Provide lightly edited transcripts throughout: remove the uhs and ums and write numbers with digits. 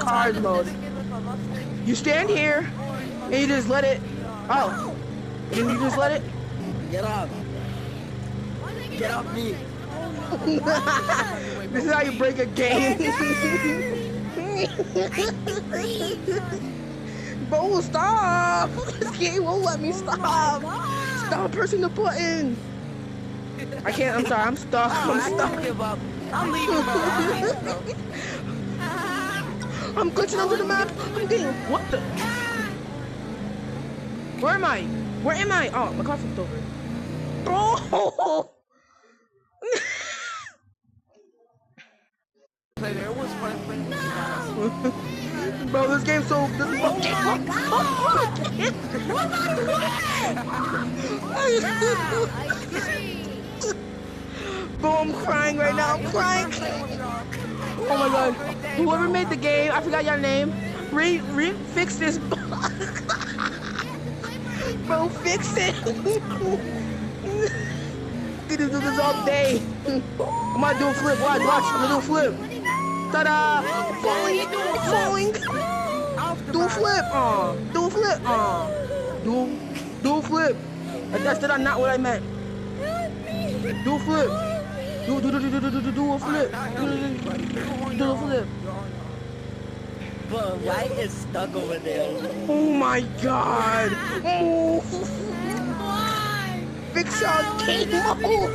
cars mode. You stand here, and you just let it. Oh, and you just let it. Get up. Get off me. This is how you break a game. Bo, stop! This game won't let me stop. Stop pressing the button. I can't. I'm sorry. I'm stuck. I'm stuck. I'm leaving, bro. I'm glitching onto the map. I'm getting. What the? Where am I? Where am I? Oh, my car flipped over. Oh! Bro, this game's so. Bro, I'm crying right now. I'm crying. Oh my god. Whoever made the game, I forgot your name. Fix this. Bro, fix it. Gonna do this all day. I'm gonna do a flip. Watch. I'm gonna do a flip. Ta-da! Falling. Do a flip. Do a flip. Do a flip. That's not what I meant. Do a flip. Do a flip. Do a flip. But White is stuck over there. Oh my god. Move. Fix our game mode.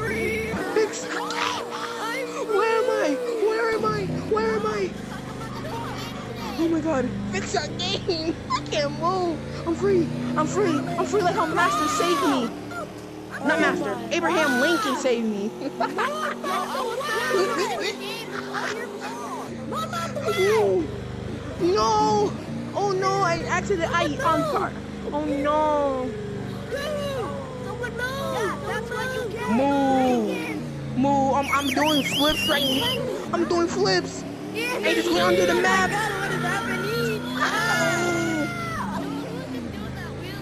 Fix our game mode. Where am I? Oh my god. Fix our game. I can't move. I'm free like how Master saved me. Not Master. Abraham Lincoln saved me. No. Oh no, I accidentally car. Oh no. Move. I'm doing flips right now. I'm doing flips. Hey, just went under the map.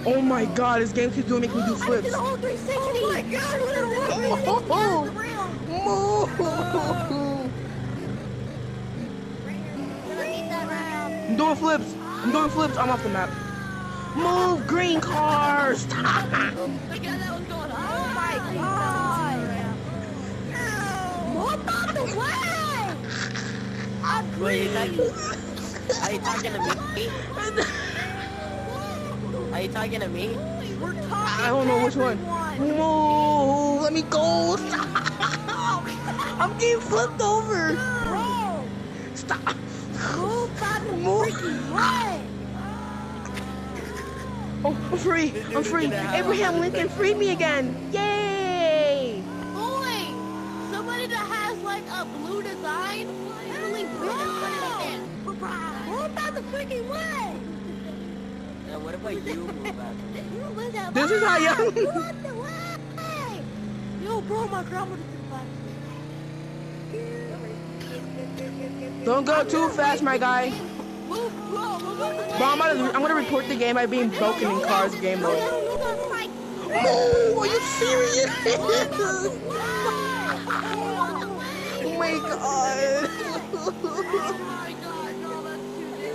Oh my god, this game keeps making me do flips. Oh my god, I'm doing flips. I'm off the map. Move, green cars. Oh my god. What about the way? Wait, are you talking to me? Are you talking to me? We're talking. I don't know which one. Move, let me go. I'm getting flipped over. Bro. Stop. Move out the Move. freaking way. Oh, I'm free. Abraham Lincoln freed me again. Yay! Boy, somebody that has like a blue design literally put it in. Move out the freaking way. Yeah, what about you move out? This is how you. Yo, bro, my grandma just Don't go too fast, my guy. Move, bro, Bro, I'm gonna report the game by being broken in cars game mode. Oh, are you serious? Oh my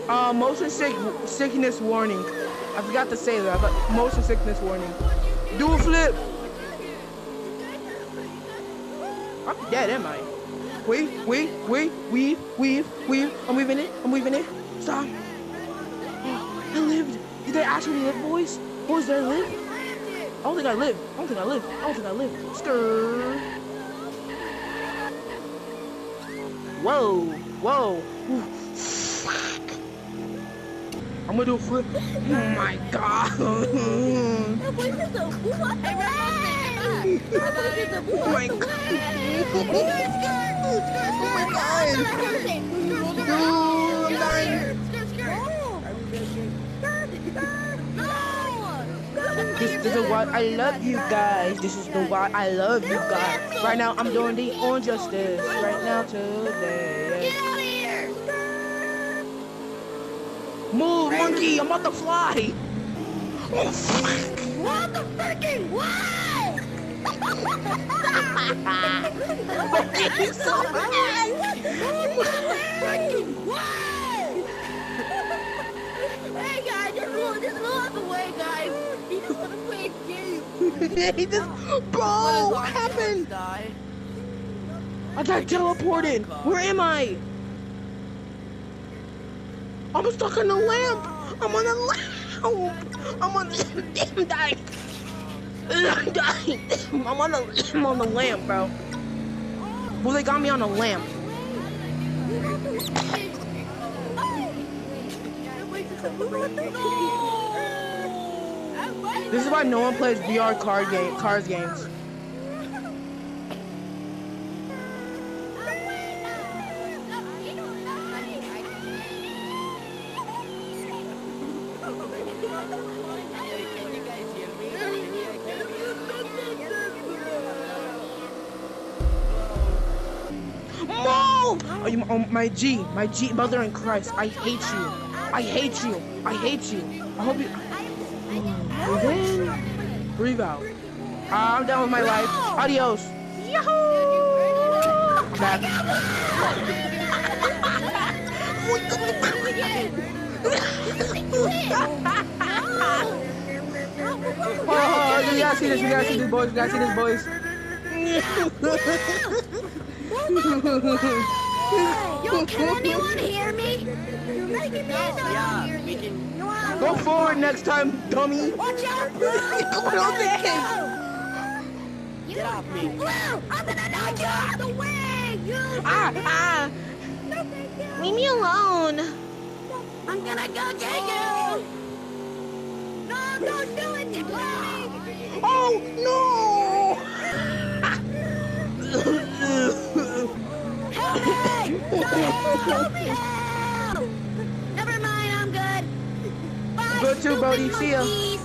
god. Motion sickness warning. I forgot to say that, but motion sickness warning. Do a flip. I'm dead, am I? Wait. Weave. I'm weaving it. Stop. Oh, I lived. Did I actually live, boys? Boys, did I live? I don't think I live. Skrrr. Whoa. Ooh. Fuck. I'm gonna do a flip. Oh my god. Oh my god. This is why I love you guys. Right now, I'm doing the injustice. Right now, today. Get out of here! Move, monkey! I'm about to fly. Oh fuck! What the freaking what? Freaking What? He just, bro, what happened? I got teleported. Where am I? I'm stuck on the lamp. I'm on the lamp. I'm on the damn dying. I'm dying. I'm on the lamp, bro. Well, they got me on the lamp. This is why no one plays VR cars games. Move! Oh, my G, mother in Christ, I hate you. I hate you. I hate you. I hope you. Breathe in, breathe out. I'm done with my life. Adios. Yahoo! Back. Oh, you gotta see this. We gotta see this, boys. We gotta see this, boys. Yo, can anyone hear me? You're making me Go forward next time, dummy. Watch out, bro! Going on there. Get off me. Blue, I'm gonna knock you out of the way! Leave me alone. I'm gonna go get you! No, don't do it, please! Oh, no! Help me! No, help me! Help! Never mind, I'm good. Bye, Good too, Brody. stupid See ya. monkeys.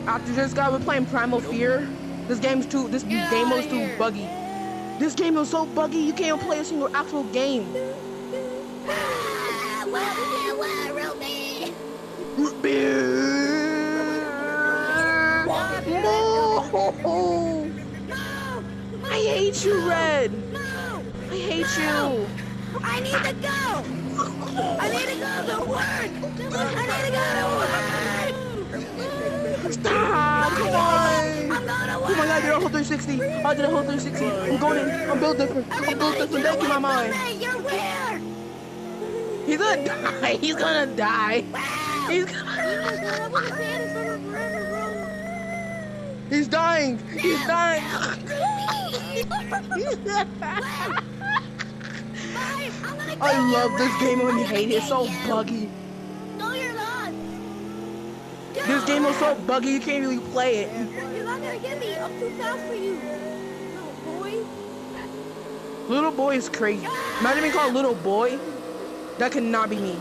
After this guy, we're playing Primal Fear. This game was too buggy. This game was so buggy, you can't even play a single actual game. Ruby! Root beer. No! I hate you, Red. No! I hate you. I need to go! I need to go to work! I need to go to work! Stop! Come on! I'm going to Oh work! my God, you're a whole 360. I did a whole 360. I'm going in. I'm built different. I'm built different. Thank you, my mind. You're weird! He's gonna die. He's gonna die. He's He's dying. He's dying. I love this game when you hate it. It's so buggy. No, you're not! This game is so buggy you can't really play it. You're not gonna get me! I'm too fast for you! Little boy! Little boy is crazy. Imagine being called little boy. That cannot be me.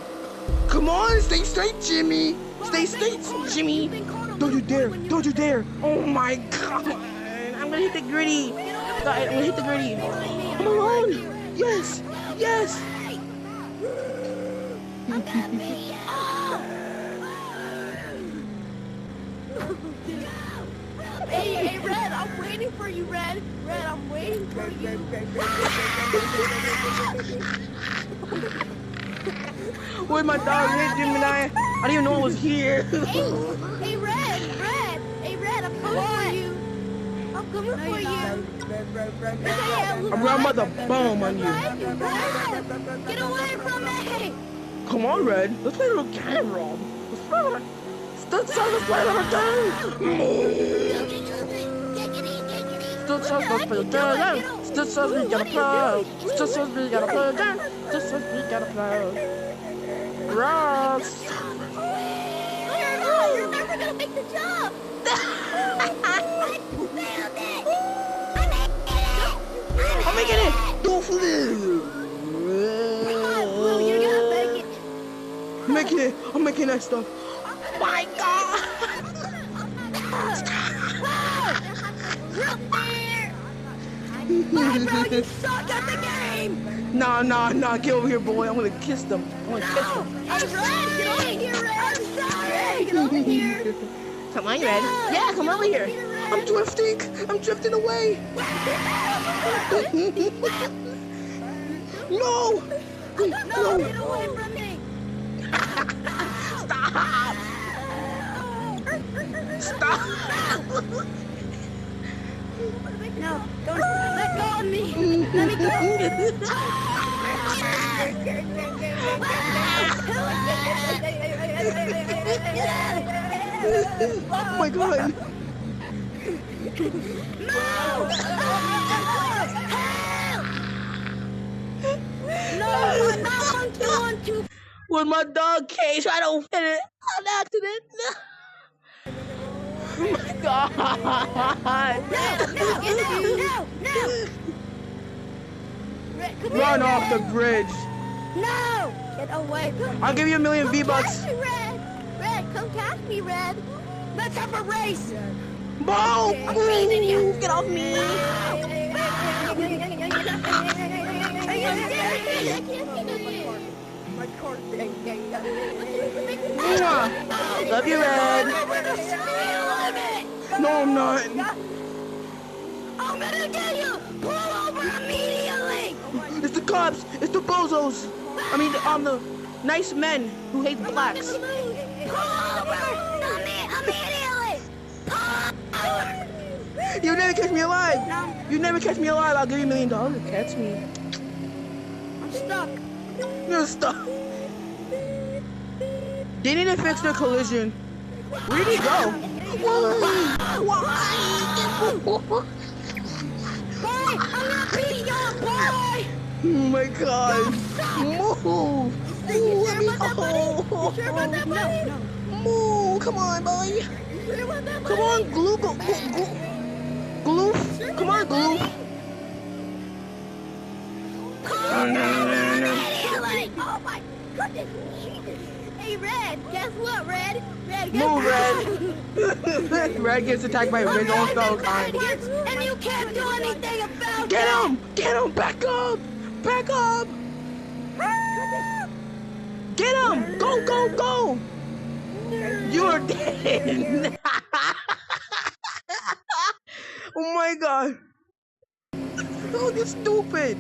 Come on, stay straight, Jimmy. Stay straight, Jimmy. Don't you dare. Don't you dare. Oh my God. I'm gonna hit the gritty. I'm gonna hit the gritty. I'm alone. Yes. Yes. Hey, Red, I'm waiting for you, Red. Red, I'm waiting for you. Where's my dog? Hit Jimmy. I didn't even know I was here. Hey, Red, I'm coming for you. I'm coming for you. I'm about to bomb on you. Red, get away from me. Come on, Red. Let's play a little game, Rob. Let's play a little game. Still says let's play a game. Still says we gotta play. Still says we gotta play a game. Still says we gotta play. Rob. You're never gonna make the jump. I'm making it. Don't flip. You're gonna make it. I'm making it. I'm making that stuff. My God. Bro, you suck at the game! Nah. Get over here, boy. I'm gonna kiss them. I'm gonna kiss them. Hey, Red, get over here, Red! I'm sorry! Get over here! Come on, Red. Yeah, come over here. I'm drifting. I'm drifting away. No. No, get away from me! Stop. Stop. No, don't let go of me. Let me go. Oh my god. No! No, not monkey one, two. With my dog cage, I don't fit it. On accident. Oh my god. No. Run off the bridge. No! Get away from me. I'll give you $1 million V-Bucks. Catch me, Red! Red, come catch me, Red! Let's have a race! Bo! Ooh, get off me. Mwah. Love you, Red. No, I'm not. I'm gonna get you! Pull over immediately! It's the cops. It's the bozos. I mean, the nice men who hate blacks. Pull over immediately! Pull over! You never catch me alive. You never catch me alive. I'll give you $1 million to catch me. I'm stuck. You're stuck. They need to fix their collision. Where'd he go? Why? Boy, I'm gonna beat you up, boy! Oh my god. Move. You sure about that, buddy? You sure about that, buddy? Move. Come on, boy. You sure about that, buddy? Come on, glue. Glue. Come on, glue. Oh my goodness, Jesus. Hey, Red, guess what, Red? Red, guess Move, what? Red. Red gets attacked by a big old dog. And you can't do anything about Get it. him! Get him! Back up! Back up! Get him! Go, go, go! You're dead! Oh my god! Oh, you stupid!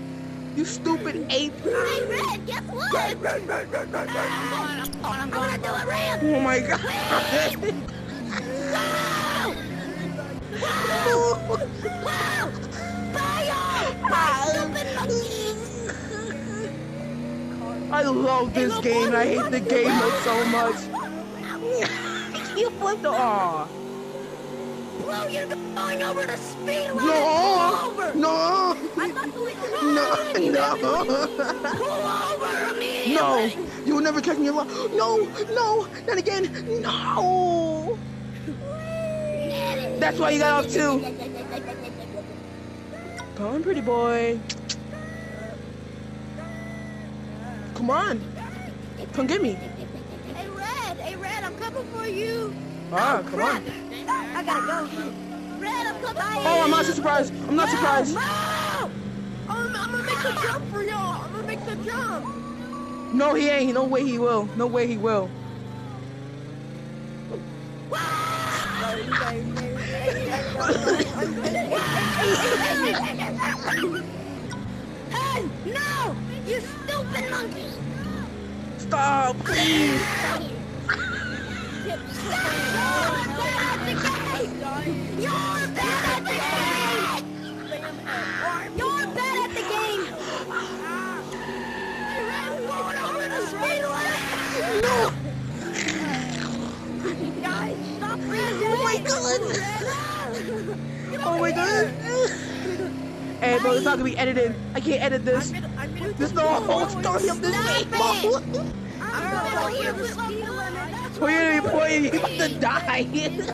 You stupid ape! Hey, Red, guess what? I'm gonna do it, Red. Oh my god! I love this game and I hate the game mode so much. You flipped the aw. Bro, you're going over the speed limit. No! Pull over. No! I'm not doing No! Pull over immediately. No! You will never catch me alive. No! No! Not again! No! That's why you got off too. Come on, pretty boy. Come on. Come get me. Hey, Red, I'm coming for you. Ah, come on. I gotta go. Red, I'm coming. Oh, I'm not surprised. I'm not surprised. No! I'm gonna make the jump for y'all. I'm gonna make the jump. No, he ain't. No way he will. No way he will. Hey, no! You stupid monkey! Stop, please. You're bad at the game! You're bad at the game! You're bad at the game! You're going over the speed limit! No. Guys, stop Oh my god. Oh my god. Hey, bro, it's not gonna be edited. I can't edit this. There's no whole story of this game. I'm going over the speed limit. You're about to die.